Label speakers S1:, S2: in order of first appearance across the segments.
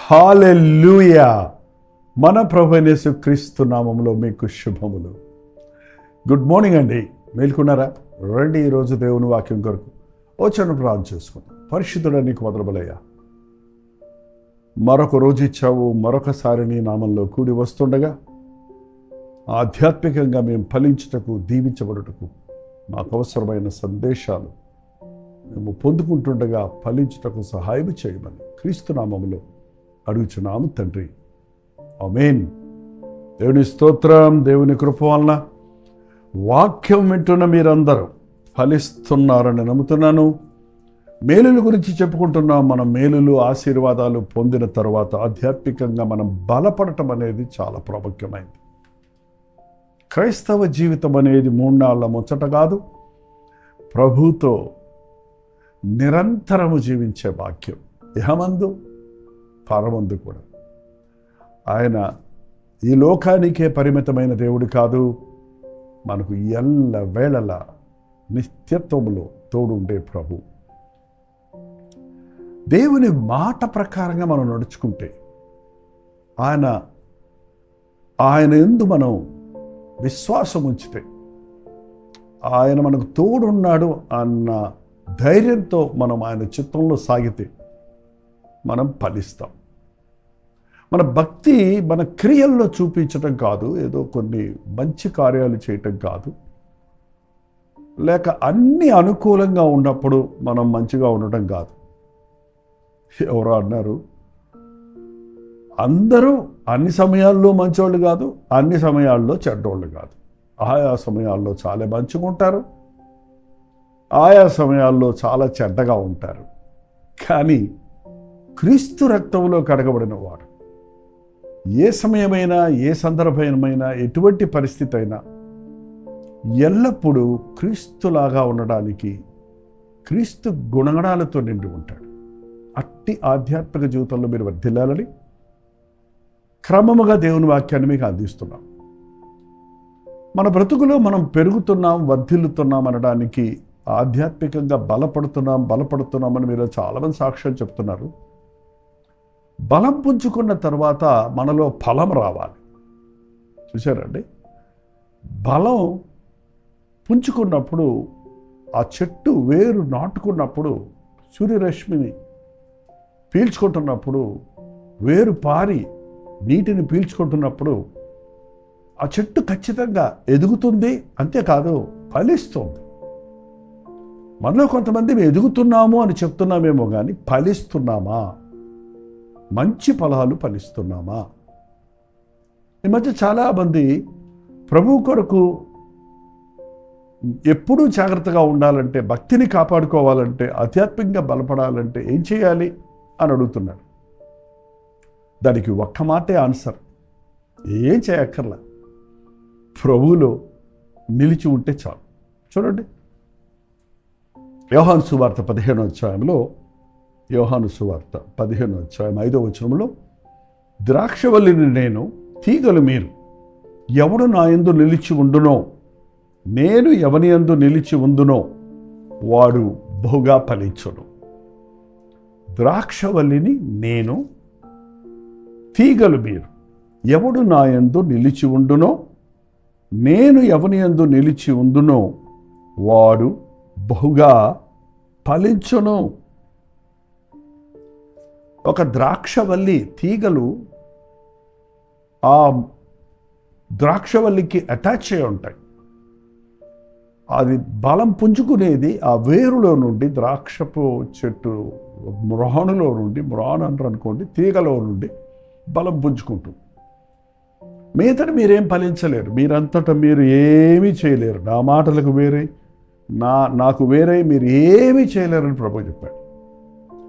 S1: హల్లెలూయా. మన ప్రభువైన యేసుక్రీస్తు నామములో మీకు శుభములు. గుడ్ మార్నింగ్ అండి. మేల్కొన్నారా? రండి ఈరోజు దేవుని వాక్యం కొరకు వచ్చాను ప్రార్థన చేసుకుందాం. పరిశుద్ధుడా నీకు మొదలుబలయ్యా, మరొక రోజు ఇచ్చావు, మరొకసారి నీ నామంలో కూడి వస్తుండగా ఆధ్యాత్మికంగా మేము ఫలించుటకు, దీవించబడుటకు మాకు అవసరమైన సందేశాలు మేము పొందుకుంటుండగా ఫలించుటకు సహాయం చేయమని క్రీస్తు నామములో అడుగుచున్నాము తండ్రి, ఆమేన్. దేవుని స్తోత్రం. దేవుని కృప వలన వాక్యం వింటున్న మీరందరూ ఫలిస్తున్నారని నమ్ముతున్నాను. మేలుల గురించి చెప్పుకుంటున్నాం. మన మేలులు, ఆశీర్వాదాలు పొందిన తర్వాత ఆధ్యాత్మికంగా మనం బలపడటం అనేది చాలా ప్రాముఖ్యమైనది. క్రైస్తవ జీవితం అనేది 3 నాళ్ల ముచ్చట కాదు. ప్రభుతో నిరంతరము జీవించే వాక్యం, ఇహమందు పరమందు కూడా. ఆయన ఈ లోకానికే పరిమితమైన దేవుడు కాదు, మనకు ఎల్ల వేళల నిత్యత్వములో తోడుండే ప్రభు. దేవుని మాట ప్రకారంగా మనం నడుచుకుంటే, ఆయన యందు మనం విశ్వాసం ఉంచితే, ఆయన మనకు తోడున్నాడు అన్న ధైర్యంతో మనం ఆయన చిత్తంలో సాగితే మనం ఫలిస్తాం. మన భక్తి మన క్రియల్లో చూపించటం కాదు, ఏదో కొన్ని మంచి కార్యాలు చేయటం కాదు, లేక అన్నీ అనుకూలంగా ఉన్నప్పుడు మనం మంచిగా ఉండటం కాదు. ఎవరో అన్నారు, అందరూ అన్ని సమయాల్లో మంచోళ్ళు కాదు, అన్ని సమయాల్లో చెడ్డోళ్ళు కాదు. ఆయా సమయాల్లో చాలా మంచిగా ఉంటారు, ఆయా సమయాల్లో చాలా చెడ్డగా ఉంటారు. కానీ క్రీస్తు రక్తంలో కడగబడిన వాడు ఏ సమయమైనా, ఏ సందర్భమైనా, ఎటువంటి పరిస్థితి అయినా ఎల్లప్పుడూ క్రీస్తులాగా ఉండడానికి క్రీస్తు గుణగణాలతో నిండి ఉంటాడు. అట్టి ఆధ్యాత్మిక జీవితంలో మీరు వర్ధిల్లాలని క్రమముగా దేవుని వాక్యాన్ని మీకు అందిస్తున్నాం. మన బ్రతుకులో మనం పెరుగుతున్నాం, వర్ధిల్లుతున్నాం అనడానికి, ఆధ్యాత్మికంగా బలపడుతున్నామని మీరు చాలామంది సాక్ష్యాలు చెప్తున్నారు. బలం పుంజుకున్న తర్వాత మనలో ఫలం రావాలి. చూసారండి, బలం పుంజుకున్నప్పుడు, ఆ చెట్టు వేరు నాటుకున్నప్పుడు, సూర్యరశ్మిని పీల్చుకుంటున్నప్పుడు, వేరు పారి నీటిని పీల్చుకుంటున్నప్పుడు ఆ చెట్టు ఖచ్చితంగా ఎదుగుతుంది, అంతేకాదు ఫలిస్తుంది. మనలో కొంతమంది మేము ఎదుగుతున్నాము అని చెప్తున్నామేమో కానీ ఫలిస్తున్నామా? మంచి ఫలాలు ఫలిస్తున్నామా? ఈ మధ్య చాలామంది ప్రభు కొరకు ఎప్పుడూ జాగ్రత్తగా ఉండాలంటే, భక్తిని కాపాడుకోవాలంటే, ఆధ్యాత్మికంగా బలపడాలంటే ఏం చేయాలి అని అడుగుతున్నారు. దానికి ఒక్క మాటే ఆన్సర్, ఏం చేయక్కర్లా, ప్రభువులో నిలిచి ఉంటే చాలు. చూడండి, యోహాను సువార్త 15వ అధ్యాయంలో, యోహాను సువార్త 15వ అధ్యాయం 5వ వచనంలో, ద్రాక్షవల్లిని నేను, తీగలు మీరు. ఎవడు నా యందు నిలిచి ఉండునో, నేను ఎవని యందు నిలిచి ఉందునో వాడు బహుగా ఫలించును. ద్రాక్షవల్లిని నేను, తీగలు మీరు. ఎవడు నా యందు నిలిచి ఉండునో, నేను ఎవని యందు నిలిచి ఉందునో వాడు బహుగా ఫలించును. ఒక ద్రాక్షవల్లి తీగలు ఆ ద్రాక్షవల్లికి అటాచ్ అయి ఉంటాయి. అది బలం పుంజుకునేది ఆ వేరులో నుండి, ద్రాక్షపు చెట్టు మ్రాణులో నుండి, మ్రాణు అంటారు అనుకోండి, తీగలో నుండి బలం పుంజుకుంటుంది. మిగతాది మీరేం ఫలించలేరు, మీరంతటా మీరు ఏమీ చేయలేరు. నా మాటలకు వేరే, నాకు వేరే మీరు ఏమీ చేయలేరని ప్రభు చెప్పాడు.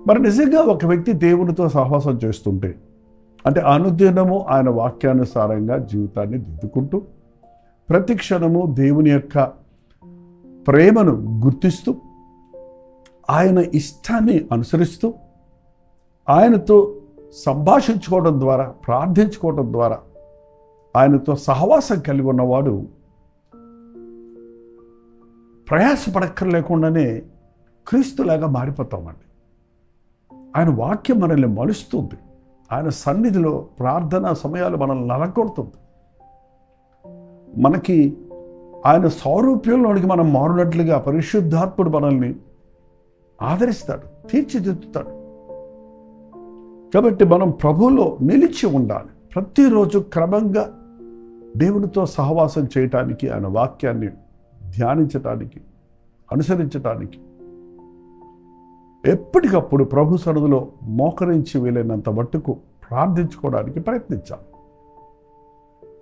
S1: మరి నిజంగా ఒక వ్యక్తి దేవునితో సహవాసం చేస్తుంటే, అంటే అనుదినము ఆయన వాక్యానుసారంగా జీవితాన్ని దిద్దుకుంటూ, ప్రతి క్షణము దేవుని యొక్క ప్రేమను గుర్తిస్తూ, ఆయన ఇష్టాన్ని అనుసరిస్తూ, ఆయనతో సంభాషించుకోవడం ద్వారా, ప్రార్థించుకోవడం ద్వారా, ఆయనతో సహవాసం కలిగి ఉన్నవాడు ప్రయాసపడక్కర్లేకుండానే క్రీస్తులాగా మారిపోతామండి. ఆయన వాక్యం మనల్ని మలుస్తుంది, ఆయన సన్నిధిలో ప్రార్థనా సమయాలు మనల్ని నలగొడుతుంది. మనకి ఆయన సారూప్యంలోనికి మనం మారినట్లుగా పరిశుద్ధాత్ముడు మనల్ని ఆదరిస్తాడు, తీర్చిదిద్దుతాడు. కాబట్టి మనం ప్రభువులో నిలిచి ఉండాలి. ప్రతిరోజు క్రమంగా దేవునితో సహవాసం చేయటానికి, ఆయన వాక్యాన్ని ధ్యానించటానికి, అనుసరించటానికి ఎప్పటికప్పుడు ప్రభు సన్నిధిలో మోకరించి వీలైనంత మట్టుకు ప్రార్థించుకోవడానికి ప్రయత్నించాలి.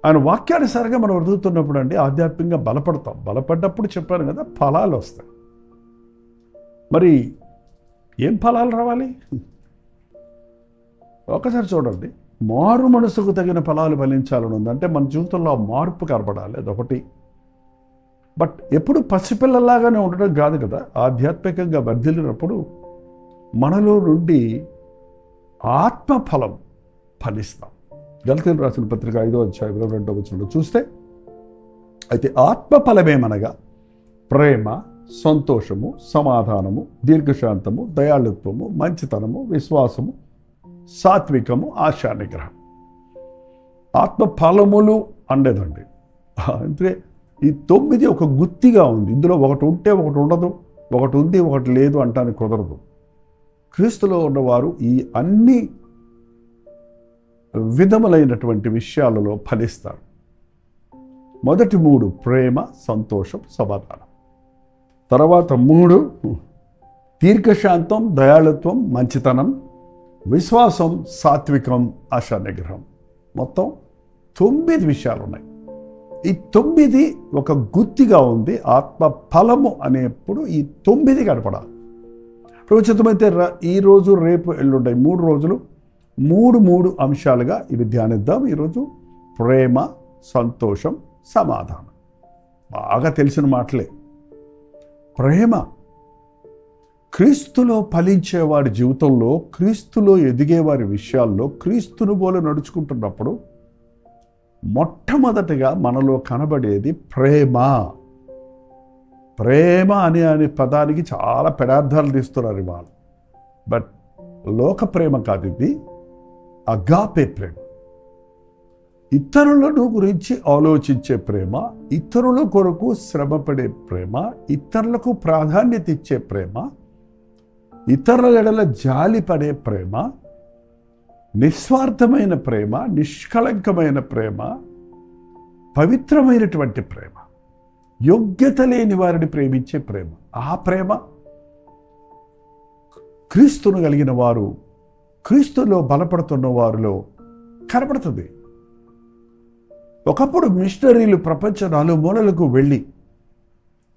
S1: ఆయన వాక్యానుసారంగా మనం ఎదుగుతున్నప్పుడు అండి ఆధ్యాత్మికంగా బలపడతాం. బలపడ్డప్పుడు చెప్పాను కదా, ఫలాలు వస్తాయి. మరి ఏం ఫలాలు రావాలి? ఒకసారి చూడండి, మారు మనసుకు తగిన ఫలాలు ఫలించాలని ఉంది. అంటే మన జీవితంలో ఆ మార్పు కనపడాలి, అదొకటి. బట్ ఎప్పుడు పసిపిల్లలాగానే ఉండడం కాదు కదా. ఆధ్యాత్మికంగా వర్ధిల్లినప్పుడు మనలో నుండి ఆత్మఫలం ఫలిస్తాం. గలతీయులకు రాసిన పత్రిక 5వ అధ్యాయం 22వ వచనంలో చూస్తే, అయితే ఆత్మఫలమేమనగా ప్రేమ, సంతోషము, సమాధానము, దీర్ఘశాంతము, దయాళుత్వము, మంచితనము, విశ్వాసము, సాత్వికము, ఆశా నిగ్రహం. ఆత్మఫలములు అండేదండి. అంటే ఈ 9 ఒక గుత్తిగా ఉంది. ఇందులో ఒకటి ఉంటే ఒకటి ఉండదు, ఒకటి ఉంది ఒకటి లేదు అంటానికి కుదరదు. క్రీస్తులో ఉన్నవారు ఈ అన్ని విధములైనటువంటి విషయాలలో ఫలిస్తారు. మొదటి 3 ప్రేమ, సంతోషం, సమాధానం. తర్వాత 3 దీర్ఘశాంతం, దయాళుత్వం, మంచితనం, విశ్వాసం, సాత్వికం, ఆశా నిగ్రహం. మొత్తం 9 విషయాలు ఉన్నాయి. ఈ 9 ఒక గుత్తిగా ఉంది. ఆత్మ ఫలము అనేప్పుడు ఈ 9 కనపడాలి. ప్రవచితమైతే ఈరోజు, రేపు, ఎల్లుండి 3 రోజులు 3 అంశాలుగా ఇవి ధ్యానిద్దాం. ఈరోజు ప్రేమ, సంతోషం, సమాధానం. బాగా తెలిసిన మాటలే. ప్రేమ క్రీస్తులో ఫలించేవారి జీవితంలో, క్రీస్తులో ఎదిగేవారి విషయాల్లో, క్రీస్తును పోలి నడుచుకుంటున్నప్పుడు మొట్టమొదటిగా మనలో కనబడేది ప్రేమ. ప్రేమ అనే పదానికి చాలా పెడార్థాలు తీస్తున్నారు ఇవాళ. బట్ లోక ప్రేమ కాదు ఇది, అగాపే ప్రేమ. ఇతరులను గురించి ఆలోచించే ప్రేమ, ఇతరుల కొరకు శ్రమపడే ప్రేమ, ఇతరులకు ప్రాధాన్యత ఇచ్చే ప్రేమ, ఇతరుల ఎడల జాలి పడే ప్రేమ, నిస్వార్థమైన ప్రేమ, నిష్కళంకమైన ప్రేమ, పవిత్రమైనటువంటి ప్రేమ, యోగ్యత లేని వారిని ప్రేమించే ప్రేమ. ఆ ప్రేమ క్రీస్తును కలిగిన వారు, క్రీస్తులో బలపడుతున్న వారిలో కనబడుతుంది. ఒకప్పుడు మిషనరీలు ప్రపంచ నలుమూలలకు వెళ్ళి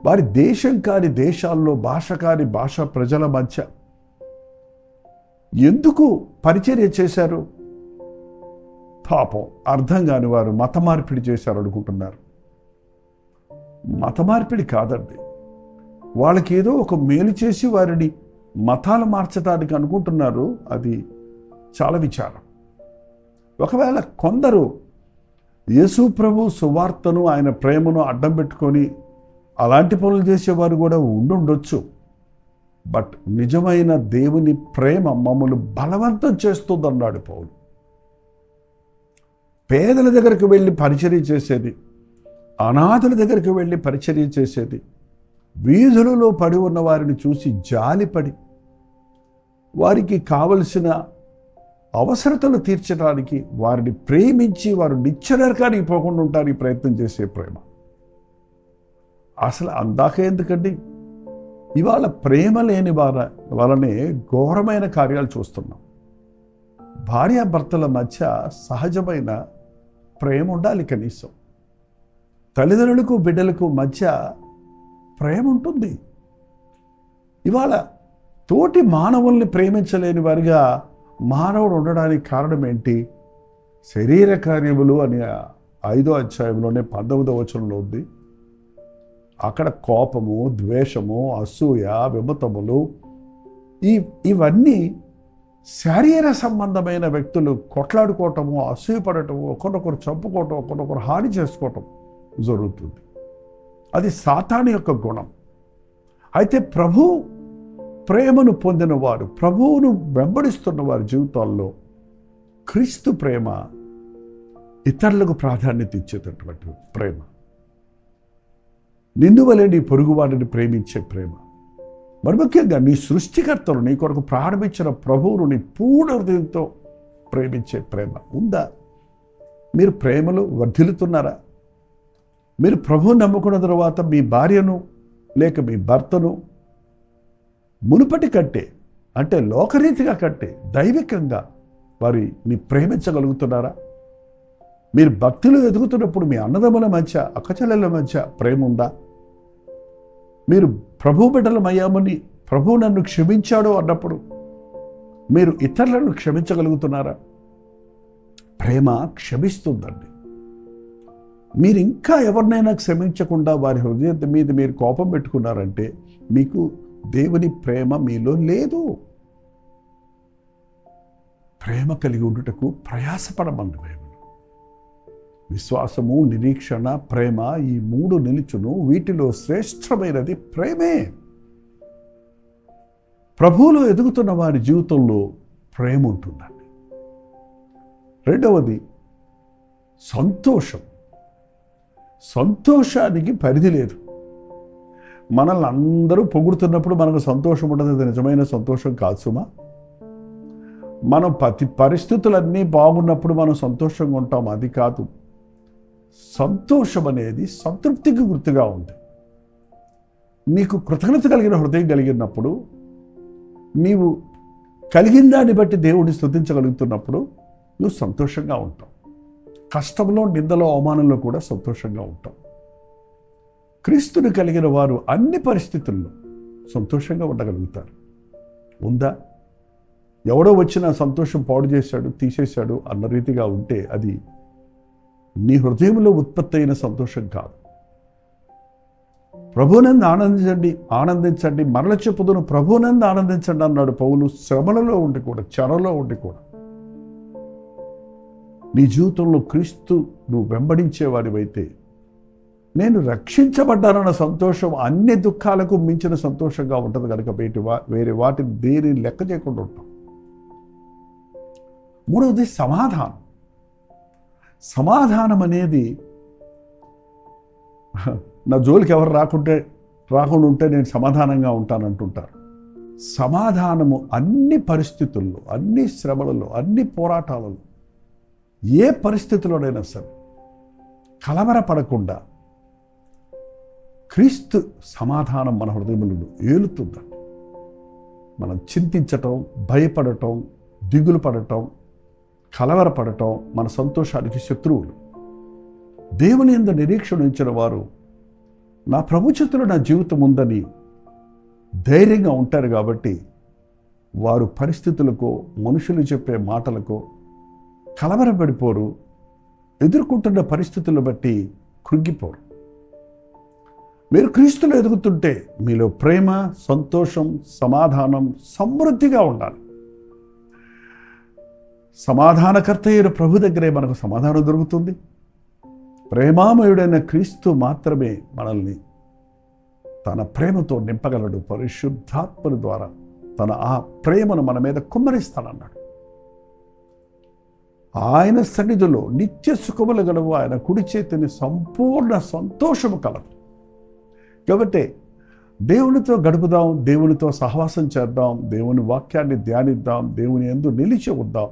S1: వారి దేశం కాని దేశాల్లో, భాష కాని భాష ప్రజల మధ్య ఎందుకు పరిచర్య చేశారు? పాపం అర్థం కాని వారు మత మార్పిడి చేశారు అనుకుంటున్నారు. మత మార్పిడి కాదండి. వాళ్ళకి ఏదో ఒక మేలు చేసి వారిని మతాలు మార్చడానికి అనుకుంటున్నారు. అది చాలా విచారం. ఒకవేళ కొందరు యేసు ప్రభు సువార్తను, ఆయన ప్రేమను అడ్డం పెట్టుకొని అలాంటి పనులు చేసేవారు కూడా ఉండుండొచ్చు. బట్ నిజమైన దేవుని ప్రేమ మమ్మల్ని బలవంతం చేస్తుందన్నాడు పౌలు. పేదల దగ్గరికి వెళ్ళి పరిచర్య చేసేది, అనాథుల దగ్గరికి వెళ్ళి పరిచర్య చేసేది, వీధులలో పడి ఉన్న వారిని చూసి జాలిపడి వారికి కావలసిన అవసరతలు తీర్చడానికి, వారిని ప్రేమించి వారు నిత్యనరకానికి పోకుండా ఉండడానికి ప్రయత్నం చేసే ప్రేమ. అసలు అందాక ఎందుకండి? ఇవాళ ప్రేమ లేని వలనే ఘోరమైన కార్యాలు చూస్తున్నాం. భార్యాభర్తల మధ్య సహజమైన ప్రేమ ఉండాలి. కనీసం తల్లిదండ్రులకు బిడ్డలకు మధ్య ప్రేమ ఉంటుంది. ఇవాళ తోటి మానవుల్ని ప్రేమించలేని వారిగా మానవుడు ఉండడానికి కారణం ఏంటి? శరీర కార్యములు అని 5వ అధ్యాయంలోనే 19వ వచనంలో ఉంది. అక్కడ కోపము, ద్వేషము, అసూయ, విమతములు, ఇవన్నీ శారీర సంబంధమైన వ్యక్తులు కొట్లాడుకోవటము, అసూయపడటము, ఒకరినొకరు చంపుకోవటం, ఒకరినొకరు హాని చేసుకోవటం జరుగుతుంది. అది సాతాను యొక్క గుణం. అయితే ప్రభు ప్రేమను పొందిన వారు, ప్రభువును వెంబడిస్తున్న వారి జీవితాల్లో క్రీస్తు ప్రేమ ఇతరులకు ప్రాధాన్యత ఇచ్చేటటువంటి ప్రేమ, నిన్ను వలె నీ పొరుగువాడిని ప్రేమించే ప్రేమ, మరి ముఖ్యంగా నీ సృష్టికర్తలు నీ కొరకు ప్రారంభించిన ప్రభువును నీ పూర్ణ హృదయంతో ప్రేమించే ప్రేమ ఉందా? మీరు ప్రేమలో వర్ధిల్లుతున్నారా? మీరు ప్రభువుని నమ్ముకున్న తర్వాత మీ భార్యను లేక మీ భర్తను మునుపటి కంటే, అంటే లోకరీతిగా కంటే దైవికంగా వారిని ప్రేమించగలుగుతున్నారా? మీరు భక్తిలో ఎదుగుతున్నప్పుడు మీ అన్నదమ్ముల మధ్య, అక్కచెల్లెల మధ్య ప్రేమ ఉందా? మీరు ప్రభు బిడ్డలమయ్యామని ప్రభువు నన్ను క్షమించాడు అన్నప్పుడు మీరు ఇతరులను క్షమించగలుగుతున్నారా? ప్రేమ క్షమిస్తుందండి. మీరు ఇంకా ఎవరినైనా క్షమించకుండా వారి హృదయం మీద మీరు కోపం పెట్టుకున్నారంటే మీకు దేవుని ప్రేమ మీలో లేదు. ప్రేమ కలిగి ఉండుటకు ప్రయాసపడమండి. బైబిల్ విశ్వాసము, నిరీక్షణ, ప్రేమ ఈ మూడు నిలుచును, వీటిలో శ్రేష్టమైనది ప్రేమే. ప్రభువులో ఎదుగుతున్న వారి జీవితంలో ప్రేమ ఉంటుందండి. రెండవది సంతోషం. సంతోషానికి పరిధి లేదు. మనల్ని అందరూ పొగుడుతున్నప్పుడు మనకు సంతోషం ఉండదు. అది నిజమైన సంతోషం కాదు సుమా. మనం పరిస్థితులన్నీ బాగున్నప్పుడు మనం సంతోషంగా ఉంటాం, అది కాదు. సంతోషం అనేది సంతృప్తికి గుర్తుగా ఉంది. నీకు కృతజ్ఞత కలిగిన హృదయం కలిగినప్పుడు, నీవు కలిగిన దాన్ని బట్టి దేవుడిని స్తుతించగలుగుతున్నప్పుడు నువ్వు సంతోషంగా ఉంటావు. కష్టంలో, నిందలో, అవమానంలో కూడా సంతోషంగా ఉంటావు. క్రీస్తుని కలిగిన వారు అన్ని పరిస్థితుల్లో సంతోషంగా ఉండగలుగుతారు. ఉందా? ఎవడో వచ్చిన సంతోషం పాడు చేశాడు, తీసేశాడు అన్న రీతిగా ఉంటే అది నీ హృదయంలో ఉత్పత్తి అయిన సంతోషం కాదు. ప్రభువునందు ఆనందించండి, ఆనందించండి, మరల చెప్పుదును ప్రభువునందు ఆనందించండి అన్నాడు పౌలు. శ్రమలలో ఉండి కూడా, చెరలో ఉండి కూడా నీ జీవితంలో క్రీస్తు నువ్వు వెంబడించేవాడివైతే, నేను రక్షించబడ్డానన్న సంతోషం అన్ని దుఃఖాలకు మించిన సంతోషంగా ఉంటుంది కనుక వేరే వాటిని దేని లెక్క చేయకుండా ఉంటాం. మూడవది సమాధానం. సమాధానం అనేది నా జోలికి ఎవరు రాకుండా ఉంటే నేను సమాధానంగా ఉంటానంటుంటారు. సమాధానము అన్ని పరిస్థితుల్లో, అన్ని శ్రమలలో, అన్ని పోరాటాలలో, ఏ పరిస్థితిలోనైనా సరే కలవరపడకుండా క్రీస్తు సమాధానం మన హృదయంలో ఏలుతుందండి. మనం చింతించటం, భయపడటం, దిగులు పడటం, కలవరపడటం మన సంతోషానికి శత్రువులు. దేవుని యందు నిరీక్షణ ఉంచిన వారు నా ప్రభు చేతుల్లో నా జీవితం ఉందని ధైర్యంగా ఉంటారు. కాబట్టి వారు పరిస్థితులకో, మనుషులు చెప్పే మాటలకో కలవరపడిపోరు. ఎదుర్కొంటున్న పరిస్థితులను బట్టి కృంగిపోరు. మీరు క్రీస్తులో ఎదుగుతుంటే మీలో ప్రేమ, సంతోషం, సమాధానం సమృద్ధిగా ఉండాలి. సమాధానకర్త అయిన ప్రభు దగ్గరే మనకు సమాధానం దొరుకుతుంది. ప్రేమామయుడైన క్రీస్తు మాత్రమే మనల్ని తన ప్రేమతో నింపగలడు. పరిశుద్ధాత్మల ద్వారా తన ఆ ప్రేమను మన మీద కుమ్మరిస్తానన్నాడు. ఆయన సన్నిధిలో నిత్య సుఖములు గలవు. ఆయన కుడి చేతిని సంపూర్ణ సంతోషము కలదు. కాబట్టి దేవునితో గడుపుదాం, దేవునితో సహవాసం చేద్దాం, దేవుని వాక్యాన్ని ధ్యానిద్దాం, దేవుని యందు నిలిచి ఉందాం.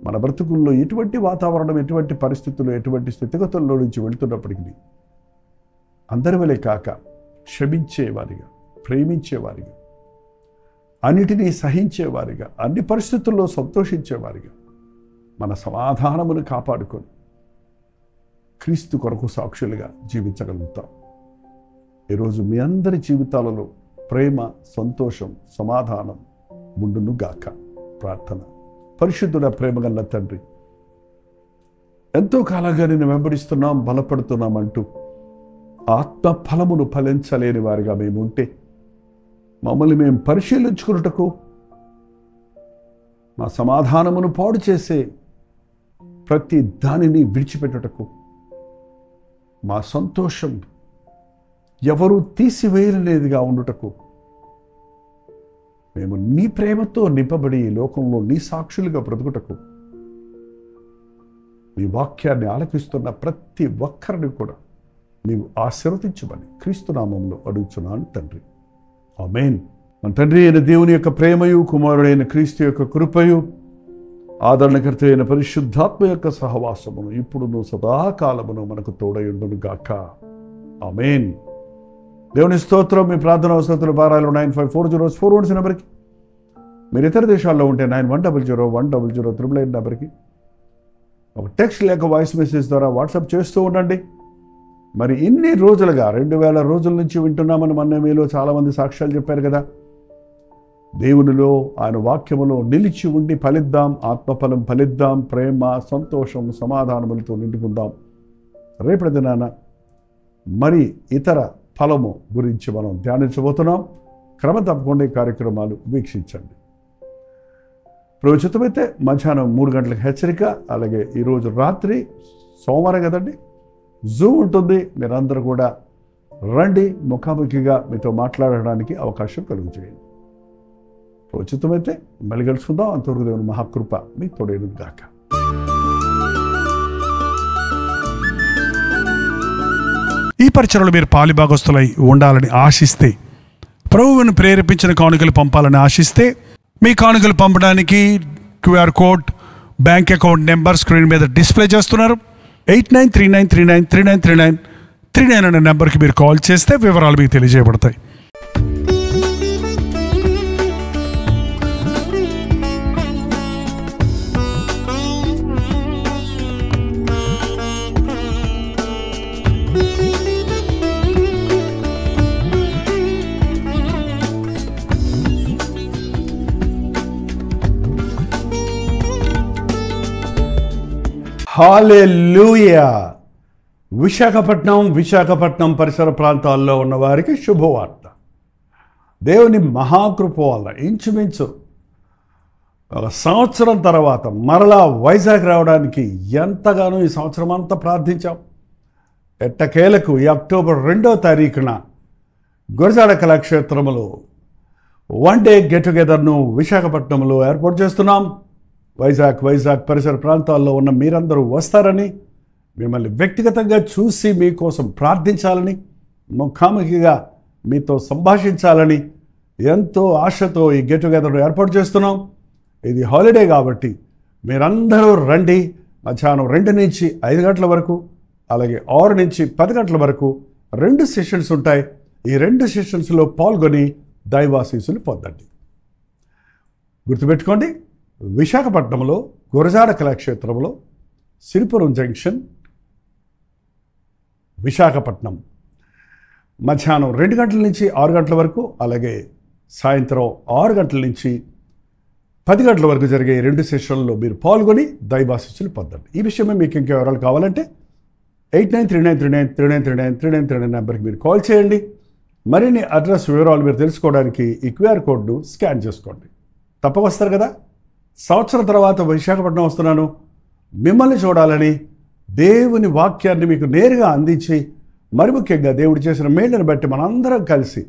S1: మన బ్రతుకుల్లో ఎటువంటి వాతావరణం, ఎటువంటి పరిస్థితులు, ఎటువంటి స్థితిగతుల్లో నుంచి వెళుతున్నప్పటికీ అందరి వలె కాక క్షమించేవారిగా, ప్రేమించేవారిగా, అన్నిటినీ సహించేవారిగా, అన్ని పరిస్థితుల్లో సంతోషించేవారిగా మన సమాధానమును కాపాడుకొని క్రీస్తు కొరకు సాక్షులుగా జీవించగలుగుతాం. ఈరోజు మీ అందరి జీవితాలలో ప్రేమ, సంతోషం, సమాధానం ఉండును గాక. ప్రార్థన. పరిశుద్ధుడ, ప్రేమగల తండ్రి, ఎంతో కాలంగా నేను వెంబడిస్తున్నాం, బలపడుతున్నాం అంటూ ఆత్మ ఫలమును ఫలించలేని వారిగా మేము ఉంటే మమ్మల్ని మేము పరిశీలించుకున్నటకు, మా సమాధానమును పాడు చేసే ప్రతి దానిని విడిచిపెట్టుటకు, మా సంతోషం ఎవరూ తీసివేయలేనిదిగా ఉండుటకు, మేము నీ ప్రేమతో నింపబడి ఈ లోకంలో నీ సాక్షులుగా బ్రతుకుటకు నీ వాక్యాన్ని ఆలకిస్తున్న ప్రతి ఒక్కరిని కూడా నీవు ఆశీర్వదించమని క్రీస్తునామంలో అడుగుచున్నాను తండ్రి. ఆమేన్. మన తండ్రి అయిన దేవుని యొక్క ప్రేమయు, కుమారుడైన క్రీస్తు యొక్క కృపయు, ఆదరణకర్త అయిన పరిశుద్ధాత్మ యొక్క సహవాసమును ఇప్పుడును సదాకాలమును మనకు తోడయుండును గాక. ఆమేన్. దేవుని స్తోత్రం. మీ ప్రార్థన అవసరతల భారాలు 954041 నెంబర్కి, మీరు ఇతర దేశాల్లో ఉంటే 91001008 నెంబర్కి ఒక టెక్స్ట్ లేక వాయిస్ మెసేజ్ ద్వారా వాట్సాప్ చేస్తూ ఉండండి. మరి ఇన్ని రోజులుగా 2000 రోజుల నుంచి వింటున్నామని మొన్న మీలో చాలామంది సాక్ష్యాలు చెప్పారు కదా. దేవునిలో, ఆయన వాక్యములో నిలిచి ఉండి ఫలిద్దాం, ఆత్మఫలం ఫలిద్దాం, ప్రేమ, సంతోషం, సమాధానములతో నిండుకుందాం. రేపటి దినాన మరి ఇతర ఫలము గురించి మనం ధ్యానించబోతున్నాం. క్రమం తప్పకుండా ఈ కార్యక్రమాలు వీక్షించండి. ప్రవచితమైతే మధ్యాహ్నం 3 గంటలకు హెచ్చరిక, అలాగే ఈరోజు రాత్రి సోమవారం కదండి, జూమ్ ఉంటుంది. మీరందరూ కూడా రండి, ముఖాముఖిగా మీతో మాట్లాడడానికి అవకాశం కలుగు చేయండి. ప్రవచితమైతే మళ్ళీ కలుసుకుందాం. అంతవరకు దేవుని మహాకృప మీ తోడేను గాక.
S2: ఈ పరిచయలో మీరు పాలిభాగస్తులై ఉండాలని ఆశిస్తే, ప్రభువును ప్రేరేపించిన కానుకలు పంపాలని ఆశిస్తే, మీ కానుకలు పంపడానికి QR code, bank account number screen మీద డిస్ప్లే చేస్తున్నారు. 8939393939 అనే నెంబర్కి మీరు కాల్ చేస్తే వివరాలు మీకు తెలియజేయబడతాయి.
S1: హల్లెలూయా. విశాఖపట్నం పరిసర ప్రాంతాల్లో ఉన్న వారికి శుభవార్త. దేవుని మహాకృప వల్ల ఇంచుమించు ఒక సంవత్సరం తర్వాత మరలా వైజాగ్ రావడానికి ఎంతగానో ఈ సంవత్సరం అంతా ప్రార్థించాం. ఎట్టకేలకు ఈ అక్టోబర్ 2వ తారీఖున గురజాడ కళాక్షేత్రములో 1 డే గెట్ టుగెదర్ను విశాఖపట్నంలో ఏర్పాటు చేస్తున్నాం. వైజాగ్ పరిసర ప్రాంతాల్లో ఉన్న మీరందరూ వస్తారని, మిమ్మల్ని వ్యక్తిగతంగా చూసి మీకోసం ప్రార్థించాలని, ముఖాముఖిగా మీతో సంభాషించాలని ఎంతో ఆశతో ఈ గెట్ టుగెదర్ను ఏర్పాటు చేస్తున్నాం. ఇది హాలిడే కాబట్టి మీరందరూ రండి. మధ్యాహ్నం 2 నుంచి 5 గంటల వరకు, అలాగే 6 నుంచి 10 గంటల వరకు 2 సెషన్స్ ఉంటాయి. ఈ 2 సెషన్స్లో పాల్గొని దైవాశీస్సులు పొందండి. గుర్తుపెట్టుకోండి, విశాఖపట్నంలో గురజాడ కళాక్షేత్రంలో సిరిపురం జంక్షన్, విశాఖపట్నం, మధ్యాహ్నం 2 గంటల నుంచి 6 గంటల వరకు, అలాగే సాయంత్రం 6 గంటల నుంచి 10 గంటల వరకు జరిగే 2 సెషన్లలో మీరు పాల్గొని దైవాశీస్సులు పొందండి. ఈ విషయమే మీకు ఇంకా వివరాలు కావాలంటే 8939393939 నెంబర్కి మీరు కాల్ చేయండి. మరిన్ని అడ్రస్ వివరాలు మీరు తెలుసుకోవడానికి ఈ క్యూఆర్ కోడ్ను స్కాన్ చేసుకోండి. తప్పక వస్తారు కదా. సంవత్సరం తర్వాత విశాఖపట్నం వస్తున్నాను, మిమ్మల్ని చూడాలని, దేవుని వాక్యాన్ని మీకు నేరుగా అందించి, మరి ముఖ్యంగా దేవుడు చేసిన మేళ్లను బట్టి మనందరం కలిసి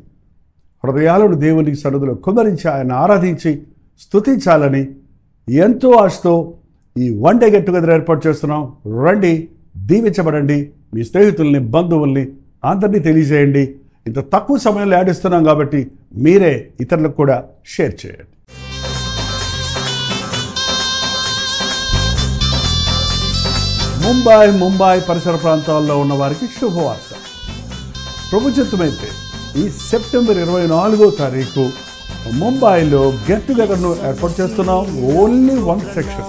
S1: హృదయాలను దేవుని సన్నిధిలో కుమ్మరించి ఆయన ఆరాధించి స్తుతించాలని ఎంతో ఆశతో ఈ 1 డే గెట్ టుగెదర్ ఏర్పాటు చేస్తున్నాం. రండి, దీవించబడండి. మీ స్నేహితుల్ని, బంధువుల్ని అందరినీ తెలియజేయండి. ఇంత తక్కువ సమయంలో యాడ్ ఇస్తున్నాం కాబట్టి మీరే ఇతరులకు కూడా షేర్ చేయండి. ముంబై పరిసర ప్రాంతాల్లో ఉన్న వారికి శుభవార్త. ప్రభుత్వమైతే ఈ సెప్టెంబర్ 24వ తారీఖు ముంబైలో గెట్ టుగెదర్ను ఏర్పాటు చేస్తున్నాం. Only 1 section.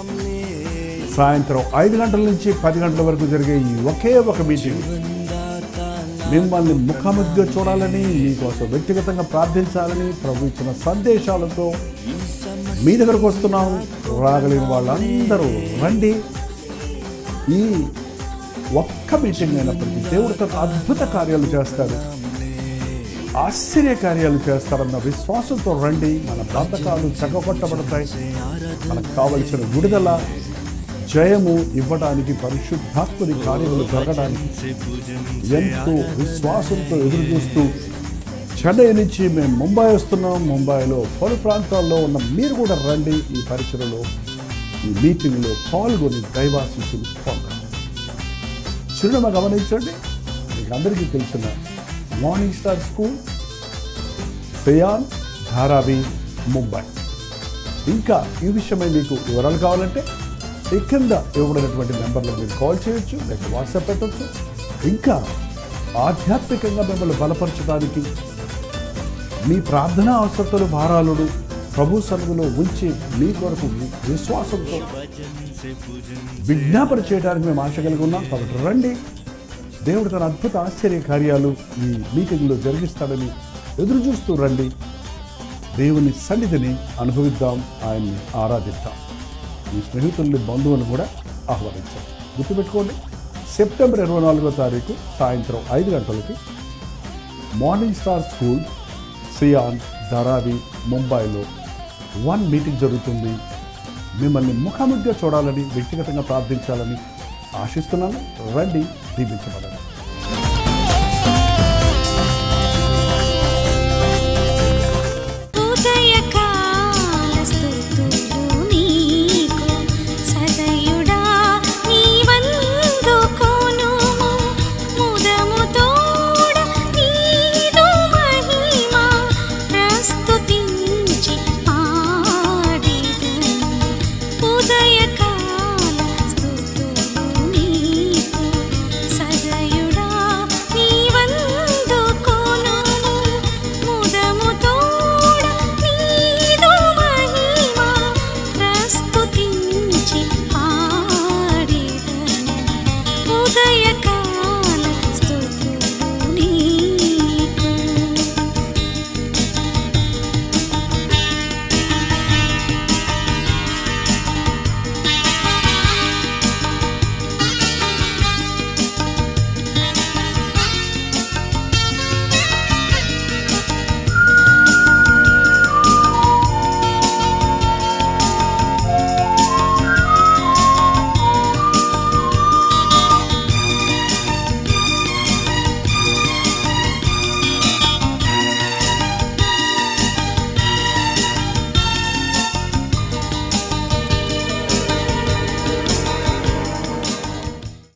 S1: సాయంత్రం 5 గంటల నుంచి 10 గంటల వరకు జరిగే ఈ ఒకే ఒక మీటింగ్ మిమ్మల్ని ముఖాముఖిగా చూడాలని, మీకోసం వ్యక్తిగతంగా ప్రార్థించాలని ప్రభు ఇచ్చిన సందేశాలతో మీ దగ్గరకు వస్తున్నాం. రాగలిగిన వాళ్ళందరూ రండి. ఈ ఒక్క మీటింగ్ అయినప్పటికీ దేవుడితో అద్భుత కార్యాలు చేస్తాడు, ఆశ్చర్య కార్యాలు చేస్తారన్న విశ్వాసంతో రండి. మన బాధకాలు చక్కగొట్టబడతాయి. మనకు కావలసిన విడుదల, జయము ఇవ్వడానికి, పరిశుద్ధాత్మని కార్యములు జరగడానికి ఎంతో విశ్వాసంతో ఎదురు చూస్తూ చెన్నై నుంచి మేము ముంబై వస్తున్నాం. ముంబైలో పలు ప్రాంతాల్లో ఉన్న మీరు కూడా రండి. ఈ పరిచయలో, ఈ మీటింగ్లో పాల్గొని దైవాశీస్సులు పొందండి. చిరునామా గమనించండి. మీకు అందరికీ తెలిసిన morning star school, cyan, Dharavi, Mumbai. ఇంకా ఈ విషయమై మీకు వివరాలు కావాలంటే ఈ కింద ఇవ్వబడినటువంటి నెంబర్లో మీరు కాల్ చేయొచ్చు, లేక వాట్సాప్ పెట్టవచ్చు. ఇంకా ఆధ్యాత్మికంగా మిమ్మల్ని బలపరచడానికి మీ ప్రార్థనా అవసరతలు భారాలను ప్రభు సన్నిధిలో ఉంచి మీ కొరకు విశ్వాసంతో విజ్ఞాపన చేయడానికి మేము ఆశ కలిగి ఉన్నాం. కాబట్టి రండి, దేవుడు తన అద్భుత ఆశ్చర్య కార్యాలు ఈ మీటింగ్లో జరిగిస్తాడని ఎదురు చూస్తూ రండి. దేవుని సన్నిధిని అనుభవిద్దాం, ఆయన్ని ఆరాధిద్దాం. మీ స్నేహితుల్ని, బంధువులను కూడా ఆహ్వానించాం. గుర్తుపెట్టుకోండి, సెప్టెంబర్ 24వ తారీఖు సాయంత్రం 5 గంటలకి morning star school, cyan, Dharavi, ముంబైలో 1 మీటింగ్ జరుగుతుంది. మిమ్మల్ని ముఖాముఖిగా చూడాలని, వ్యక్తిగతంగా ప్రార్థించాలని ఆశిస్తున్నాను. రండి, దీవించబడండి.